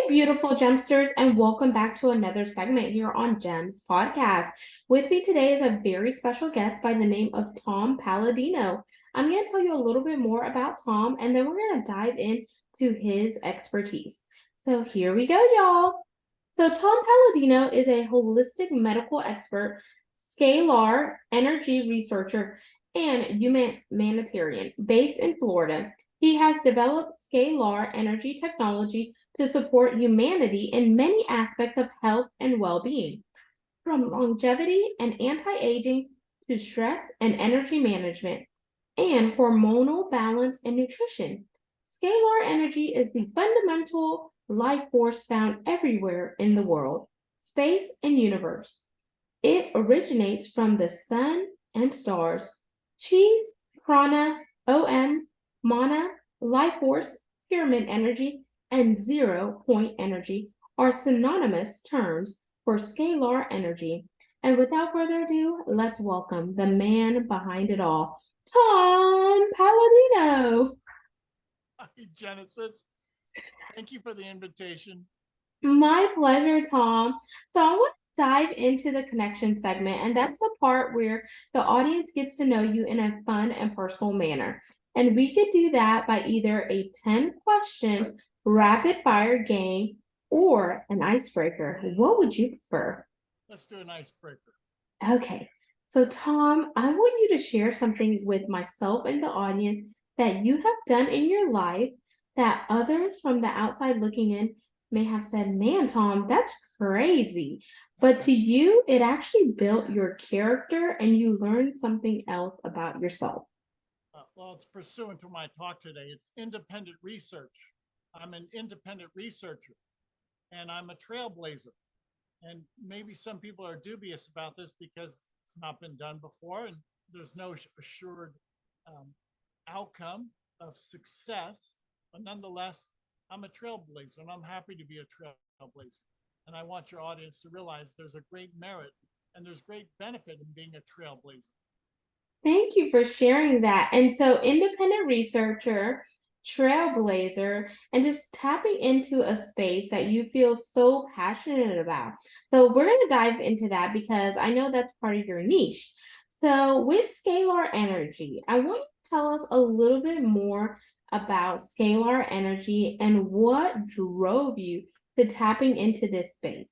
Beautiful Gemsters, and welcome back to another segment here on Gems Podcast. With me today is a very special guest by the name of Tom Paladino. I'm going to tell you a little bit more about Tom, and then we're going to dive into his expertise. So here we go, y'all. So Tom Paladino is a holistic medical expert, scalar energy researcher, and humanitarian based in Florida. He has developed Scalar Energy Technology to support humanity in many aspects of health and well-being, from longevity and anti-aging to stress and energy management, and hormonal balance and nutrition. Scalar energy is the fundamental life force found everywhere in the world, space, and universe. It originates from the sun and stars. Chi, prana, mana, life force, pyramid energy, and 0 point energy are synonymous terms for scalar energy. And without further ado, let's welcome the man behind it all, Tom Paladino. Hi, Genesis. Thank you for the invitation. My pleasure, Tom. So I want to dive into the connection segment, and that's the part where the audience gets to know you in a fun and personal manner. And we could do that by either a 10-question rapid fire game or an icebreaker. What would you prefer? Let's do an icebreaker. Okay. So, Tom, I want you to share some things with myself and the audience that you have done in your life that others from the outside looking in may have said, man, Tom, that's crazy. But to you, it actually built your character and you learned something else about yourself. Well, it's pursuant to my talk today. It's independent research. I'm an independent researcher and I'm a trailblazer. And maybe some people are dubious about this because it's not been done before and there's no assured um, outcome of success. But nonetheless, I'm a trailblazer and I'm happy to be a trailblazer. And I want your audience to realize there's a great merit and there's great benefit in being a trailblazer. Thank you for sharing that. And so, independent researcher, trailblazer, and just tapping into a space that you feel so passionate about. So, we're going to dive into that because I know that's part of your niche. So, with scalar energy, I want you to tell us a little bit more about scalar energy and what drove you to tapping into this space.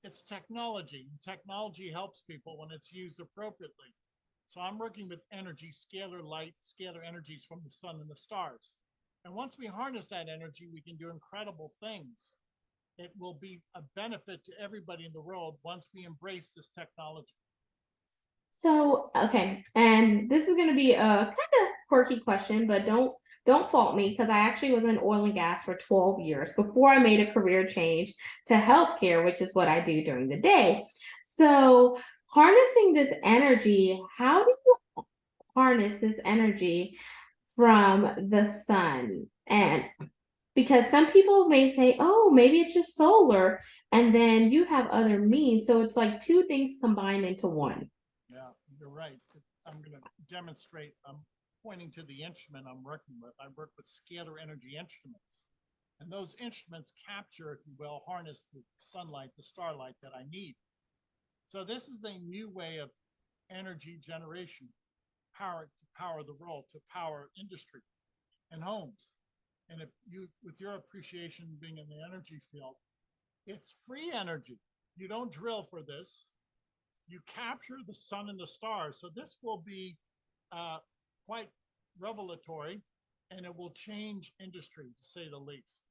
It's technology. Technology helps people when it's used appropriately. So I'm working with energy, scalar light, scalar energies from the sun and the stars. And once we harness that energy, we can do incredible things. It will be a benefit to everybody in the world once we embrace this technology. So, okay, and this is going to be a kind of quirky question, but don't fault me because I actually was in oil and gas for 12 years before I made a career change to healthcare, which is what I do during the day. So, harnessing this energy, how do you harness this energy from the sun? And because some people may say, oh, maybe it's just solar, and then you have other means. So, it's like two things combined into one. Yeah, you're right. I'm going to demonstrate. I'm pointing to the instrument I'm working with. I work with scalar energy instruments. And those instruments capture, if you will, harness the sunlight, the starlight that I need. So this is a new way of energy generation, power to power the world, to power industry and homes. And if you, with your appreciation being in the energy field, it's free energy. You don't drill for this. You capture the sun and the stars. So this will be quite revelatory and it will change industry, to say the least.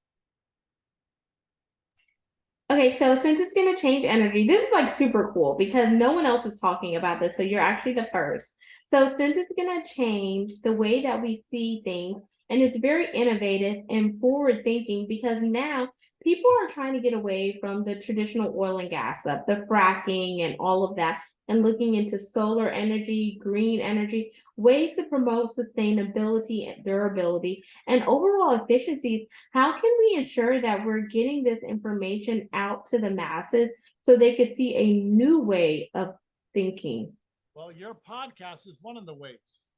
Okay, so since it's going to change energy, this is like super cool because no one else is talking about this. So you're actually the first. So since it's going to change the way that we see things, and it's very innovative and forward thinking because now people are trying to get away from the traditional oil and gas stuff, the fracking and all of that, and looking into solar energy, green energy, ways to promote sustainability and durability and overall efficiencies. How can we ensure that we're getting this information out to the masses so they could see a new way of thinking? Well, your podcast is one of the ways.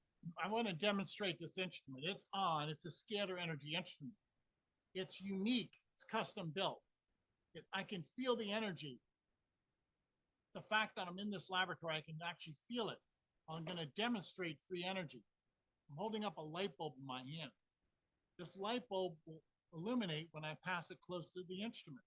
I want to demonstrate this instrument. It's a scalar energy instrument. It's unique. It's custom built. I can feel the energy. The fact that I'm in this laboratory, I can actually feel it. I'm going to demonstrate free energy. I'm holding up a light bulb in my hand. This light bulb will illuminate when I pass it close to the instrument.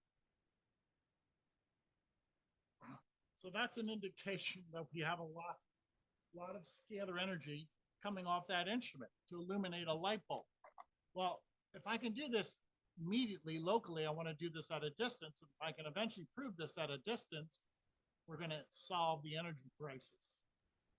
So that's an indication that we have a lot of scalar energy coming off that instrument to illuminate a light bulb. Well, if I can do this immediately, locally, I want to do this at a distance. If I can eventually prove this at a distance, we're going to solve the energy crisis.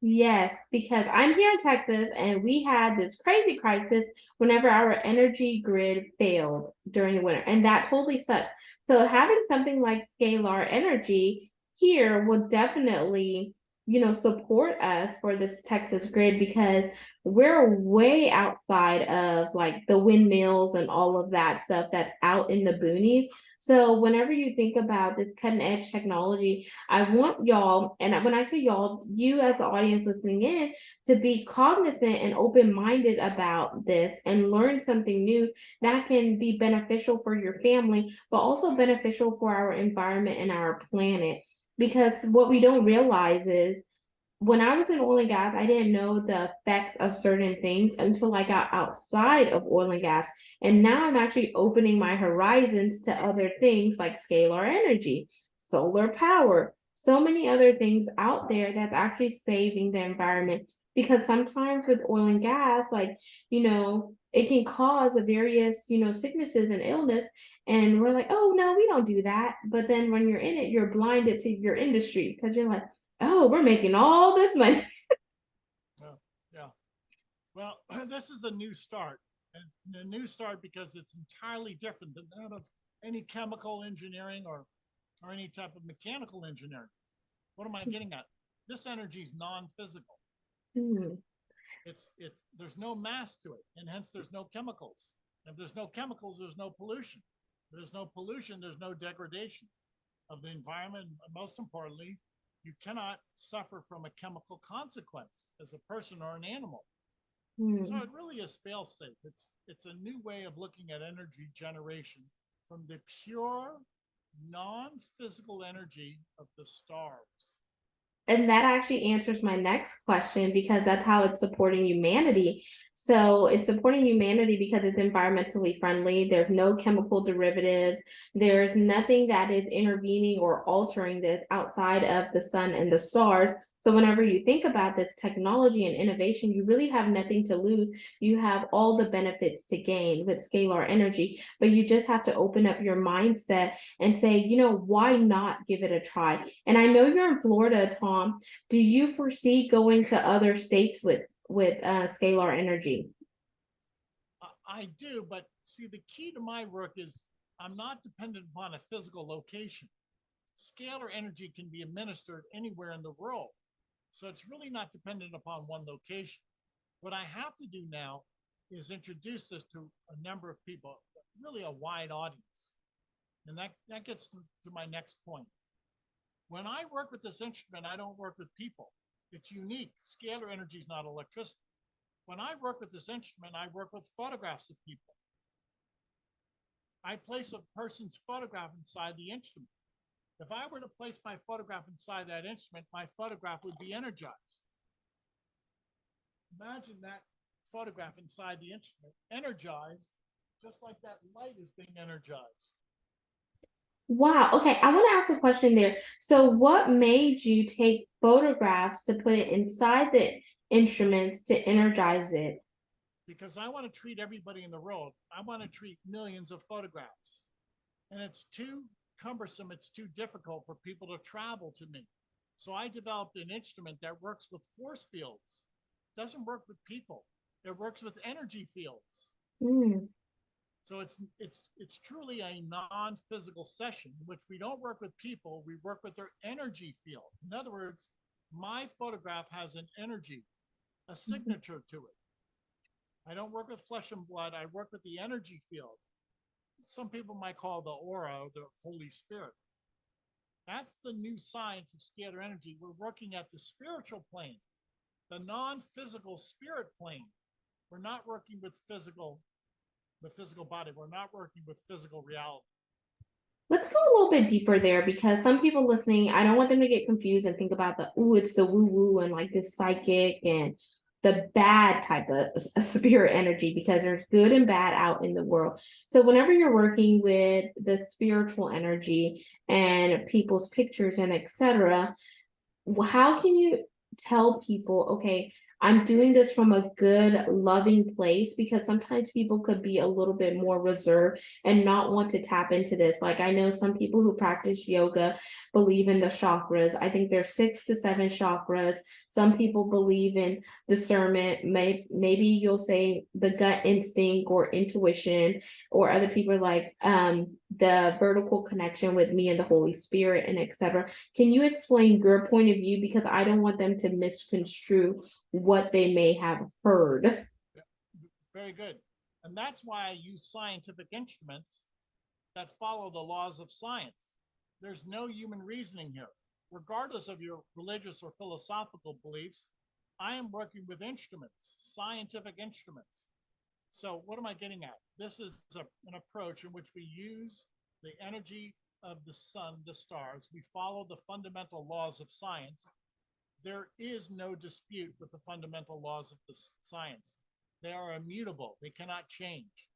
Yes, because I'm here in Texas and we had this crazy crisis whenever our energy grid failed during the winter, and that totally sucked. So having something like Scalar Energy here will definitely, support us for this Texas grid because we're way outside of like the windmills and all of that stuff that's out in the boonies. So whenever you think about this cutting edge technology, I want y'all, and when I say y'all, you as the audience listening in, to be cognizant and open-minded about this and learn something new that can be beneficial for your family, but also beneficial for our environment and our planet. Because what we don't realize is when I was in oil and gas, I didn't know the effects of certain things until I got outside of oil and gas. And now I'm actually opening my horizons to other things like scalar energy, solar power, so many other things out there that's actually saving the environment. Because sometimes with oil and gas, it can cause a various, sicknesses and illness. And we're like, oh, no, we don't do that. But then when you're in it, you're blinded to your industry because you're like, oh, we're making all this money. Yeah. Well, this is a new start. And a new start because it's entirely different than that of any chemical engineering or any type of mechanical engineering. What am I getting at? This energy is non-physical. There's no mass to it, and hence there's no chemicals. If there's no chemicals, there's no pollution. If there's no pollution, there's no degradation of the environment. And most importantly, you cannot suffer from a chemical consequence as a person or an animal. So it really is fail-safe. It's a new way of looking at energy generation from the pure, non-physical energy of the stars. And that actually answers my next question because that's how it's supporting humanity. So it's supporting humanity because it's environmentally friendly. There's no chemical derivative. There's nothing that is intervening or altering this outside of the sun and the stars. So whenever you think about this technology and innovation, you really have nothing to lose. You have all the benefits to gain with scalar energy, but you just have to open up your mindset and say, why not give it a try? And I know you're in Florida, Tom. Do you foresee going to other states with scalar energy? I do, but see, the key to my work is I'm not dependent upon a physical location. Scalar energy can be administered anywhere in the world. So it's really not dependent upon one location. What I have to do now is introduce this to a number of people, really a wide audience. And that gets to my next point. When I work with this instrument, I don't work with people. It's unique. Scalar energy is not electricity. When I work with this instrument, I work with photographs of people. I place a person's photograph inside the instrument. If I were to place my photograph inside that instrument, my photograph would be energized. Imagine that photograph inside the instrument, energized, just like that light is being energized. Wow. Okay. I want to ask a question there. So what made you take photographs to put it inside the instruments to energize it? Because I want to treat everybody in the world. I want to treat millions of photographs. And it's too cumbersome, it's too difficult for people to travel to me. So I developed an instrument that works with force fields. It doesn't work with people. It works with energy fields. So it's truly a non-physical session in which we don't work with people, we work with their energy field. In other words, my photograph has an energy, a signature to it. I don't work with flesh and blood, I work with the energy field. Some people might call the aura the Holy Spirit. That's the new science of scalar energy. We're working at the spiritual plane, the non-physical spirit plane. We're not working with the physical body. We're not working with physical reality. Let's go a little bit deeper there because some people listening, I don't want them to get confused and think about the ooh, it's the woo woo and like this psychic and the bad type of spirit energy because there's good and bad out in the world. So whenever you're working with the spiritual energy and people's pictures and etc., how can you tell people, okay, I'm doing this from a good, loving place? Because sometimes people could be a little bit more reserved and not want to tap into this. Like, I know some people who practice yoga believe in the chakras. I think there's 6 to 7 chakras. Some people believe in discernment. Maybe you'll say the gut instinct or intuition, or other people are like the vertical connection with me and the Holy Spirit and etc. Can you explain your point of view? Because I don't want them to misconstrue what they may have heard. Very good. And that's why I use scientific instruments that follow the laws of science. There's no human reasoning here. Regardless of your religious or philosophical beliefs, I am working with instruments, scientific instruments. So what am I getting at? This is an approach in which we use the energy of the sun, the stars. We follow the fundamental laws of science. There is no dispute with the fundamental laws of the science. They are immutable. They cannot change.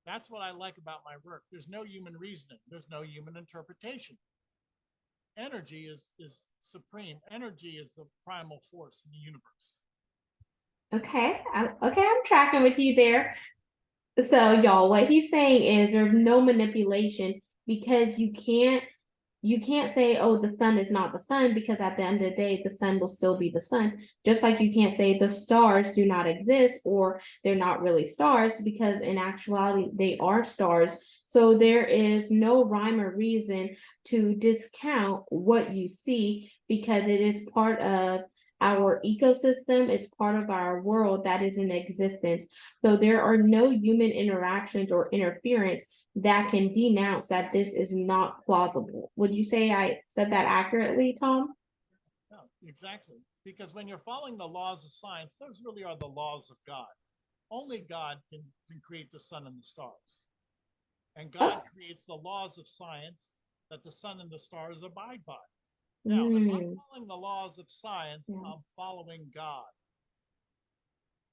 That's what I like about my work. There's no human reasoning. There's no human interpretation. Energy is supreme. Energy is the primal force in the universe. Okay, I'm tracking with you there. So, y'all, what he's saying is there's no manipulation because you can't say, oh, the sun is not the sun, because at the end of the day, the sun will still be the sun. Just like you can't say the stars do not exist or they're not really stars, because in actuality, they are stars. So there is no rhyme or reason to discount what you see because it is part of our ecosystem, it's part of our world that is in existence. So there are no human interactions or interference that can denounce that this is not plausible. Would you say I said that accurately, Tom? No, exactly. Because when you're following the laws of science, those really are the laws of God. Only God can create the sun and the stars. And God Oh, creates the laws of science that the sun and the stars abide by. Now, if I'm mm, following the laws of science, yeah. I'm following God.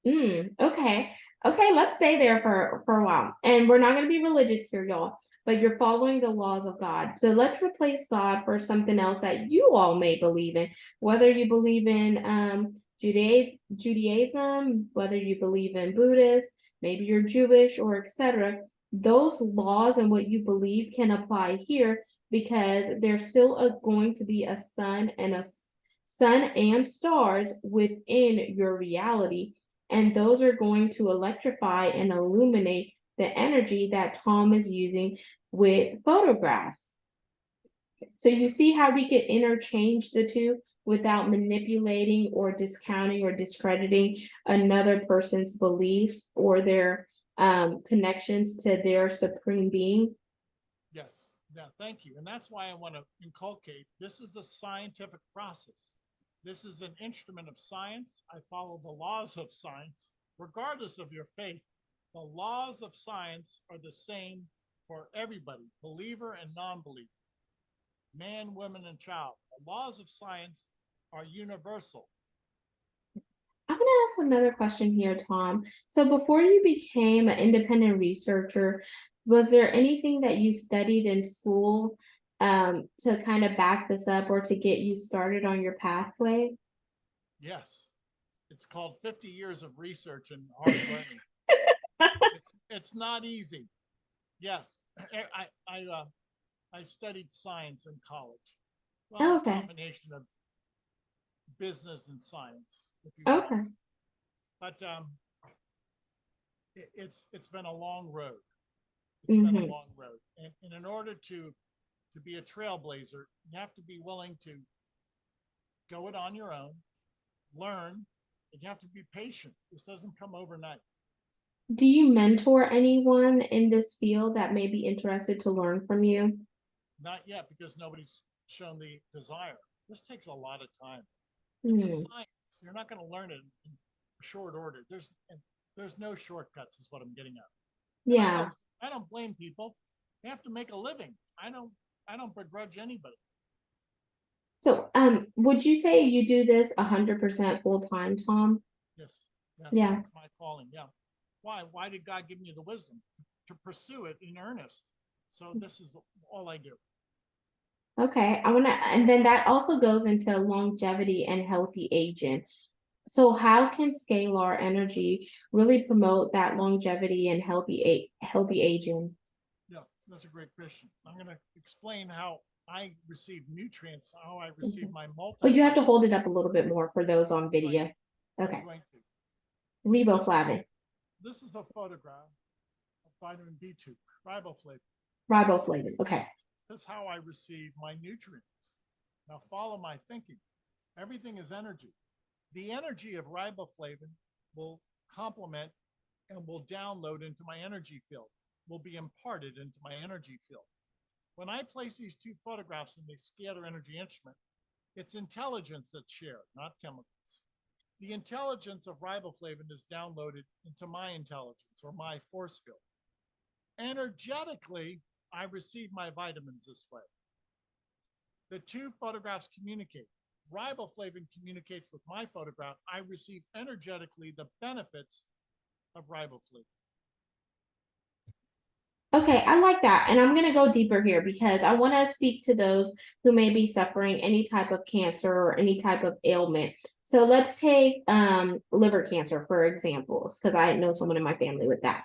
Okay. Okay, let's stay there for a while. And we're not going to be religious here, y'all, but you're following the laws of God. So let's replace God for something else that you all may believe in, whether you believe in Judaism, whether you believe in Buddhist, maybe you're Jewish or etc. Those laws and what you believe can apply here because there's still going to be a sun and stars within your reality, and those are going to electrify and illuminate the energy that Tom is using with photographs. So you see how we could interchange the two without manipulating or discounting or discrediting another person's beliefs or their connections to their supreme being. Yes. Yeah, thank you. And that's why I want to inculcate this is a scientific process. This is an instrument of science. I follow the laws of science, regardless of your faith. The laws of science are the same for everybody, believer and non believer, man, woman, and child. The laws of science are universal. I'm going to ask another question here, Tom. So before you became an independent researcher, was there anything that you studied in school to kind of back this up or to get you started on your pathway? Yes, it's called 50 years of research and hard learning. It's not easy. Yes, I studied science in college. Well, a Okay. combination of business and science, if you will. Okay. But it's been a long road. It's been a Mm-hmm. long road, and in order to be a trailblazer, you have to be willing to go it on your own, learn, and you have to be patient. This doesn't come overnight. Do you mentor anyone in this field that may be interested to learn from you? Not yet, because nobody's shown the desire. This takes a lot of time. It's a Hmm. science. You're not going to learn it in short order. There's no shortcuts, is what I'm getting at. And Yeah. I don't blame people. They have to make a living. I don't begrudge anybody. So, would you say you do this 100% full time, Tom? Yes, yes, Yeah. it's my calling. Yeah. Why? Why did God give me the wisdom to pursue it in earnest? So this is all I do. Okay. And then that also goes into longevity and healthy aging. So, how can scalar energy really promote that longevity and healthy aging? Yeah, that's a great question. I'm going to explain how I receive nutrients, how I receive Mhm. my Oh, you have to multivitamin. hold it up a little bit more for those on Right, video. I'm Okay. going to. This, Riboflavin, this is a photograph of vitamin B2, riboflavin. riboflavin. Okay. This is how I receive my nutrients. Now follow my thinking. Everything is energy. The energy of riboflavin will complement and will download into my energy field, will be imparted into my energy field. When I place these two photographs in the scalar energy instrument, it's intelligence that's shared, not chemicals. The intelligence of riboflavin is downloaded into my intelligence or my force field. Energetically, I receive my vitamins this way. The two photographs communicate. Riboflavin communicates with my photograph. I receive energetically the benefits of riboflavin. Okay, I like that. And I'm going to go deeper here because I want to speak to those who may be suffering any type of cancer or any type of ailment. So let's take liver cancer, for examples, because I know someone in my family with that.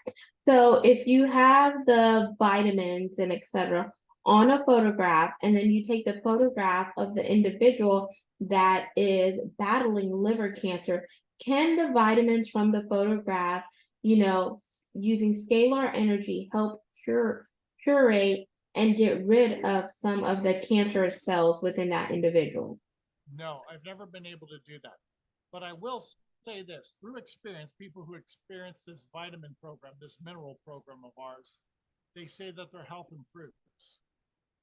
So if you have the vitamins and etc. on a photograph, and then you take the photograph of the individual that is battling liver cancer, can the vitamins from the photograph, using scalar energy, help curate and get rid of some of the cancerous cells within that individual? No, I've never been able to do that. But I will say this through experience, people who experience this vitamin program, this mineral program of ours, they say that their health improves.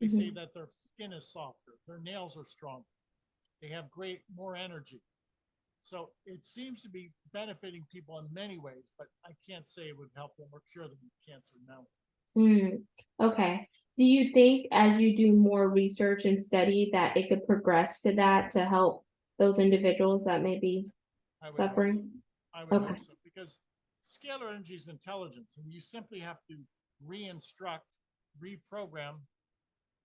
They say Mhm. that their skin is softer, their nails are stronger, they have more energy. So it seems to be benefiting people in many ways, but I can't say it would help them or cure them of cancer. No, Okay. Do you think as you do more research and study that it could progress to that to help those individuals that may be I would hope so. suffering? I would Okay. hope so because scalar energy is intelligence, and you simply have to re-instruct, reprogram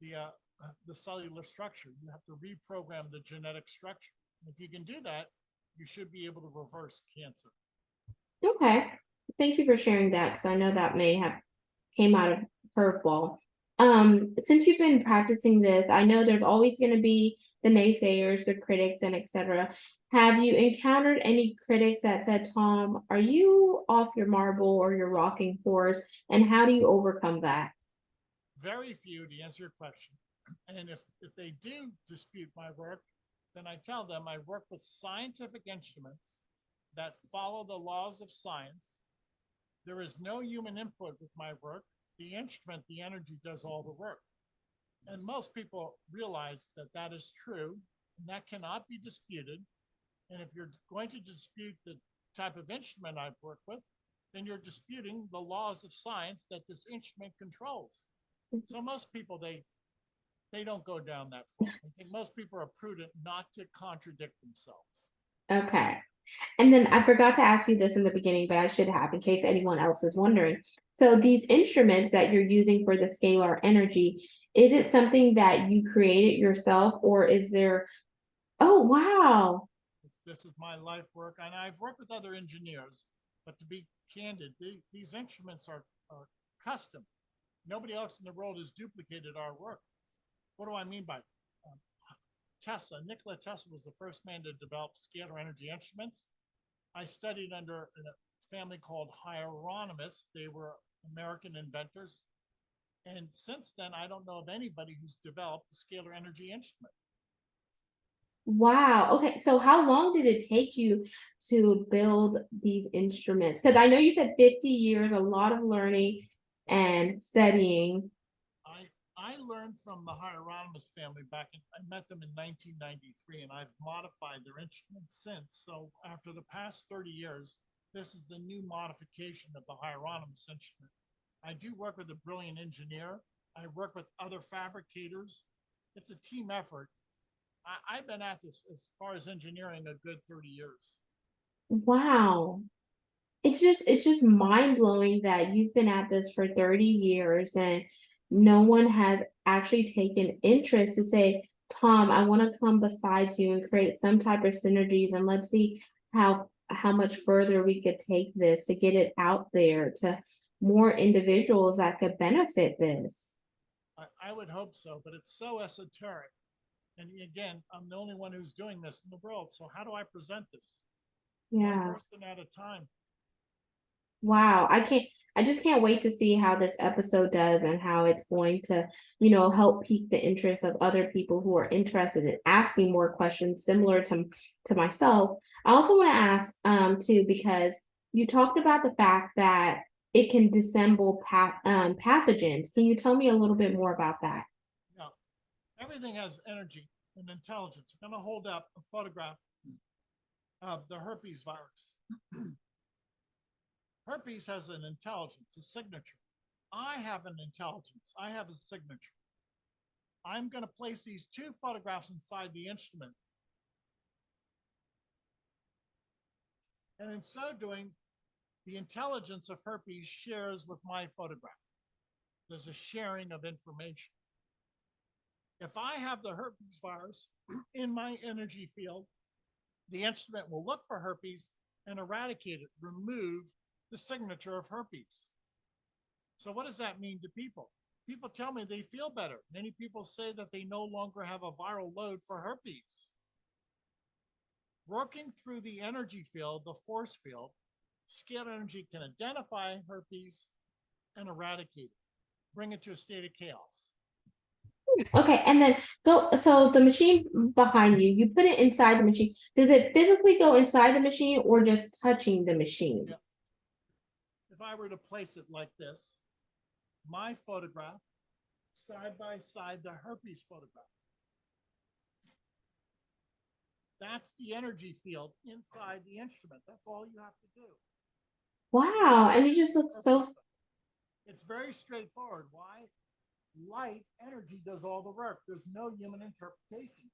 the uh, the cellular structure. You have to reprogram the genetic structure. And if you can do that, you should be able to reverse cancer. Okay. Thank you for sharing that because I know that may have came out of curveball. Since you've been practicing this, I know there's always going to be the naysayers, the critics, and etc. Have you encountered any critics that said, Tom, are you off your marble or your rocking horse? And how do you overcome that? Very few, to answer your question. And if they do dispute my work, then I tell them I work with scientific instruments that follow the laws of science. There is no human input with my work. The instrument, the energy, does all the work. And most people realize that that is true and that cannot be disputed. And if you're going to dispute the type of instrument I've worked with, then you're disputing the laws of science that this instrument controls. So most people, they don't go down that far. I think most people are prudent not to contradict themselves. Okay. And then I forgot to ask you this in the beginning, but I should have in case anyone else is wondering. So these instruments that you're using for the scalar energy, is it something that you created yourself or is there? Oh, wow. This is my life work, and I've worked with other engineers. But to be candid, these instruments are custom. Nobody else in the world has duplicated our work. What do I mean by Tesla? Nikola Tesla was the first man to develop scalar energy instruments. I studied under a family called Hieronymus. They were American inventors. And since then, I don't know of anybody who's developed a scalar energy instrument. Wow. Okay. So how long did it take you to build these instruments? Because I know you said 50 years, a lot of learning and studying. I learned from the Hieronymus family I met them in 1993, and I've modified their instruments since. So after the past 30 years, this is the new modification of the Hieronymus instrument. I do work with a brilliant engineer, I work with other fabricators. It's a team effort. I've been at this as far as engineering a good 30 years. Wow. It's just mind blowing that you've been at this for 30 years and no one has actually taken interest to say, Tom, I want to come beside you and create some type of synergies and let's see how much further we could take this to get it out there to more individuals that could benefit this. I would hope so, but it's so esoteric. And again, I'm the only one who's doing this in the world. So how do I present this? One Yeah. person at a time. Wow, I just can't wait to see how this episode does and how it's going to, help pique the interest of other people who are interested in asking more questions similar to myself. I also want to ask too, because you talked about the fact that it can dissemble pathogens. Can you tell me a little bit more about that? Now, everything has energy and intelligence. I'm going to hold up a photograph of the herpes virus. Herpes has an intelligence, a signature. I have an intelligence. I have a signature. I'm going to place these two photographs inside the instrument. And in so doing, the intelligence of herpes shares with my photograph. There's a sharing of information. If I have the herpes virus in my energy field, the instrument will look for herpes and eradicate it, remove the signature of herpes. So what does that mean to people? People tell me they feel better. Many people say that they no longer have a viral load for herpes. Working through the energy field, the force field, scalar energy can identify herpes and eradicate it, bring it to a state of chaos. Okay, and then so the machine behind you, you put it inside the machine. Does it physically go inside the machine or just touching the machine? Yeah. If I were to place it like this, my photograph side by side the herpes photograph. That's the energy field inside the instrument. That's all you have to do. Wow, and you just look so. It's very straightforward. Why? Light energy does all the work. There's no human interpretation.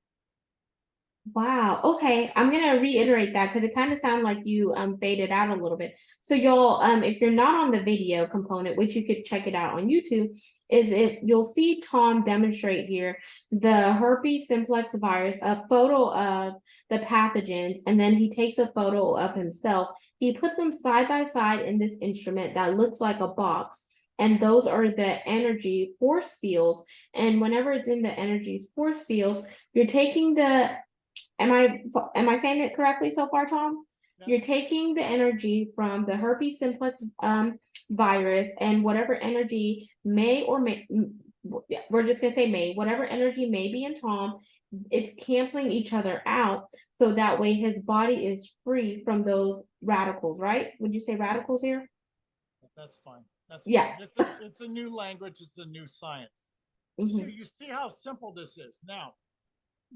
Wow. Okay, I'm gonna reiterate that because it kind of sounded like you faded out a little bit. So y'all, if you're not on the video component, which you could check it out on YouTube, is if you'll see Tom demonstrate here the herpes simplex virus, a photo of the pathogens, and then he takes a photo of himself. He puts them side by side in this instrument that looks like a box. And those are the energy force fields. And whenever it's in the energy force fields, you're taking the am I saying it correctly so far, Tom? Yeah. You're taking the energy from the herpes simplex virus and whatever energy may or may we're just gonna say may, whatever energy may be in Tom, it's canceling each other out so that way his body is free from those radicals, right? Would you say radicals here? That's fine. That's Yeah. fine. It's a new language. It's a new science. So Mhm. you see how simple this is. Now,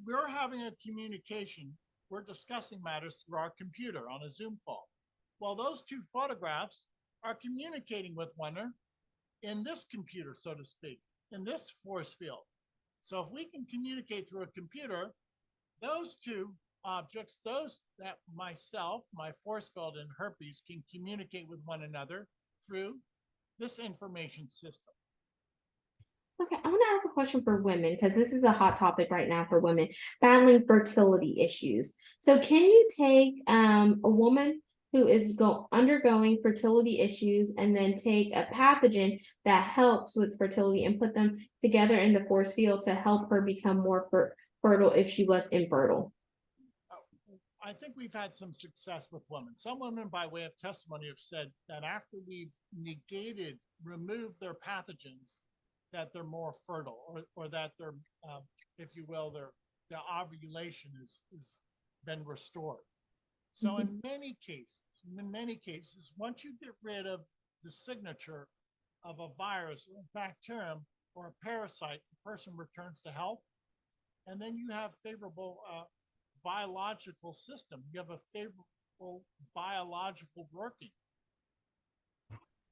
we're having a communication. We're discussing matters through our computer on a Zoom call. Well, those two photographs are communicating with one another in this computer, so to speak, in this force field. So if we can communicate through a computer, those two objects, those that myself, my force field and herpes can communicate with one another through this information system. Okay, I want to ask a question for women because this is a hot topic right now for women battling fertility issues. So, can you take a woman who is undergoing fertility issues and then take a pathogen that helps with fertility and put them together in the force field to help her become more fertile if she was infertile? I think we've had some success with women. Some women, by way of testimony, have said that after we've removed their pathogens, that they're more fertile, or that their, if you will, their ovulation is been restored. So in many cases, once you get rid of the signature of a virus or a bacterium or a parasite, the person returns to health, and then you have favorable biological system. You have a favorable biological working.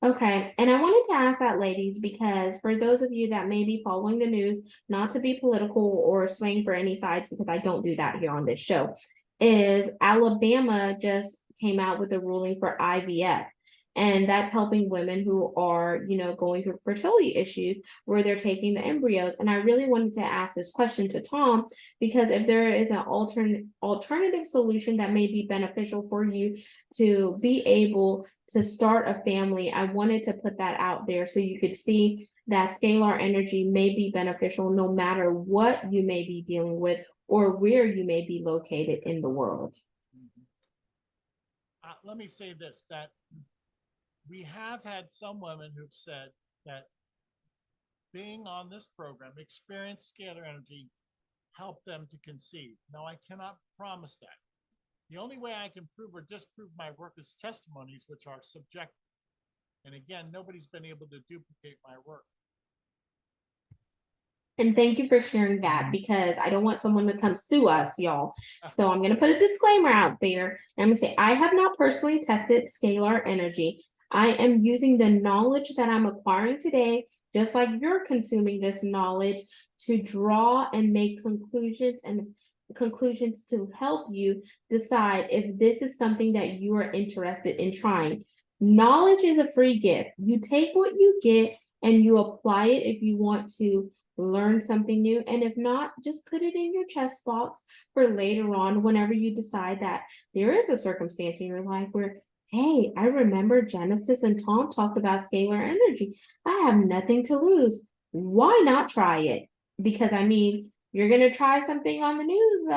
Okay, and I wanted to ask that, ladies, because for those of you that may be following the news, not to be political or swing for any sides, because I don't do that here on this show, is Alabama just came out with a ruling for IVF. And that's helping women who are, going through fertility issues where they're taking the embryos. And I really wanted to ask this question to Tom, because if there is an alternative solution that may be beneficial for you to be able to start a family, I wanted to put that out there so you could see that scalar energy may be beneficial no matter what you may be dealing with or where you may be located in the world. Let me say this, that we have had some women who've said that being on this program, experience scalar energy, helped them to conceive. Now, I cannot promise that. The only way I can prove or disprove my work is testimonies, which are subjective. And again, nobody's been able to duplicate my work. And thank you for sharing that, because I don't want someone to come sue us, y'all. So I'm going to put a disclaimer out there. And I'm going to say, I have not personally tested scalar energy. I am using the knowledge that I'm acquiring today, just like you're consuming this knowledge, to draw and make conclusions to help you decide if this is something that you are interested in trying. Knowledge is a free gift. You take what you get and you apply it if you want to learn something new. And if not, just put it in your chest box for later on, whenever you decide that there is a circumstance in your life where, hey, I remember Genesis and Tom talked about scalar energy. I have nothing to lose. Why not try it? Because you're going to try something on the news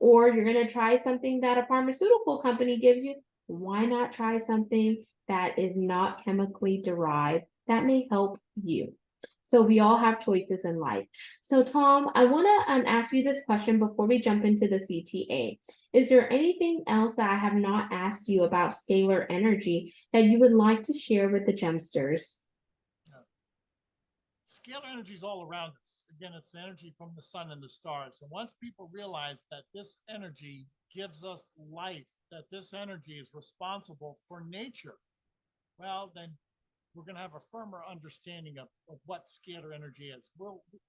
or you're going to try something that a pharmaceutical company gives you. Why not try something that is not chemically derived that may help you? So we all have choices in life. So Tom, I want to ask you this question before we jump into the CTA. Is there anything else that I have not asked you about scalar energy that you would like to share with the Gemsters? Scalar energy is all around us. Again, it's energy from the sun and the stars. And once people realize that this energy gives us life, that this energy is responsible for nature, well, then we're going to have a firmer understanding of what scalar energy is.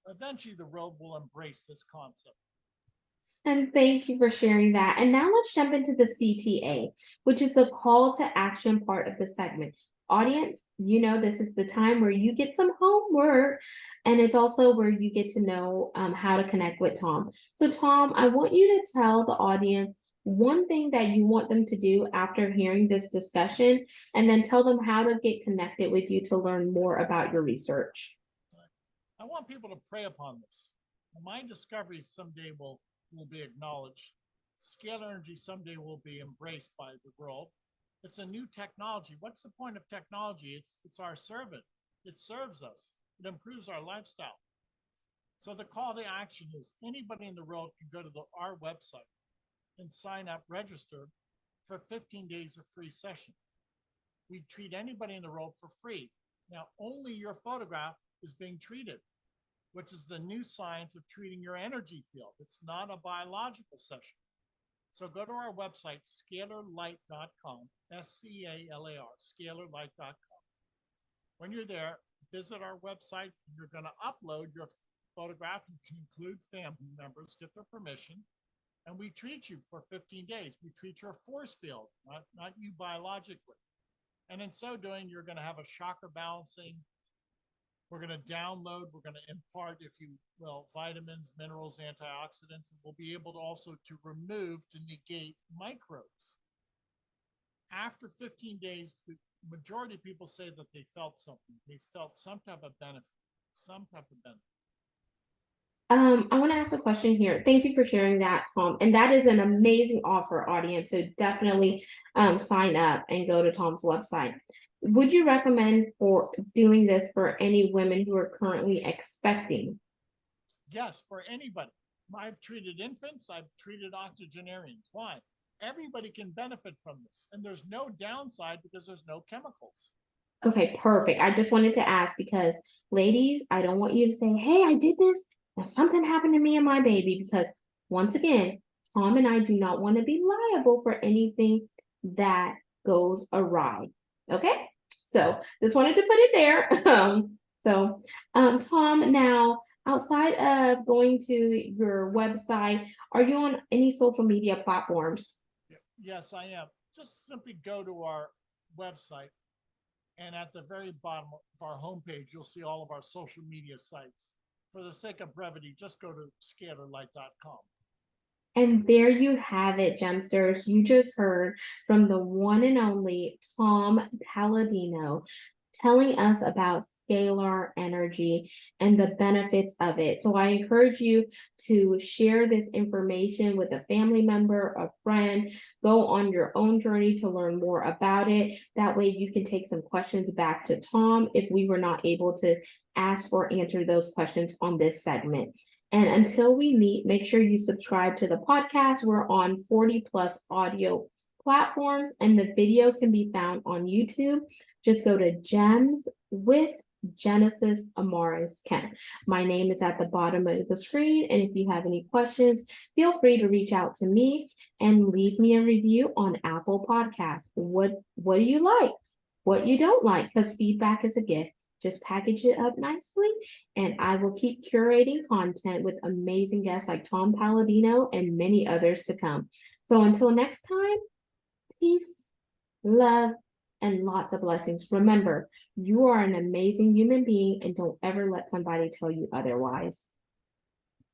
Eventually the world will embrace this concept. And thank you for sharing that. And now let's jump into the CTA, which is the call to action part of the segment. Audience, this is the time where you get some homework, and it's also where you get to know how to connect with Tom. So Tom, I want you to tell the audience one thing that you want them to do after hearing this discussion, and then tell them how to get connected with you to learn more about your research. I want people to pray upon this. My discoveries someday will be acknowledged. Scalar energy someday will be embraced by the world. It's a new technology. What's the point of technology? It's our servant. It serves us. It improves our lifestyle. So the call to action is anybody in the world can go to our website and sign up, register for 15 days of free session. We treat anybody in the world for free. Now, only your photograph is being treated, which is the new science of treating your energy field. It's not a biological session. So go to our website, scalarlight.com, S-C-A-L-A-R, scalarlight.com. When you're there, visit our website. You're going to upload your photograph. You can include family members, get their permission, and we treat you for 15 days. We treat your force field, not you biologically. And in so doing, you're going to have a chakra balancing. We're going to download, we're going to impart, if you will, vitamins, minerals, antioxidants, and we'll be able to also to remove, to negate microbes. After 15 days, the majority of people say that they felt something. They felt some type of benefit, I want to ask a question here. Thank you for sharing that, Tom. And that is an amazing offer, audience. So definitely sign up and go to Tom's website. Would you recommend for doing this for any women who are currently expecting? Yes, for anybody. I've treated infants. I've treated octogenarians. Why? Everybody can benefit from this. And there's no downside because there's no chemicals. Okay, perfect. I just wanted to ask because, ladies, I don't want you to say, hey, I did this. Now something happened to me and my baby, because once again, Tom and I do not want to be liable for anything that goes awry. Okay, So just wanted to put it there. Tom, now outside of going to your website, are you on any social media platforms? Yes, I am. Just simply go to our website, and at the very bottom of our homepage, you'll see all of our social media sites. For the sake of brevity, just go to scalarlight.com. And there you have it, Gemsters. You just heard from the one and only Tom Paladino telling us about scalar energy and the benefits of it. So I encourage you to share this information with a family member, a friend, go on your own journey to learn more about it. That way you can take some questions back to Tom if we were not able to ask or answer those questions on this segment. And until we meet, make sure you subscribe to the podcast. We're on 40 plus audio platforms, and the video can be found on YouTube. Just go to Gems with Genesis Amaris Kemp. My name is at the bottom of the screen, and if you have any questions, feel free to reach out to me and leave me a review on Apple Podcasts. What do you like? What you don't like? Because feedback is a gift. Just package it up nicely, and I will keep curating content with amazing guests like Tom Paladino and many others to come. So until next time, peace, love, and lots of blessings. Remember, you are an amazing human being, and don't ever let somebody tell you otherwise.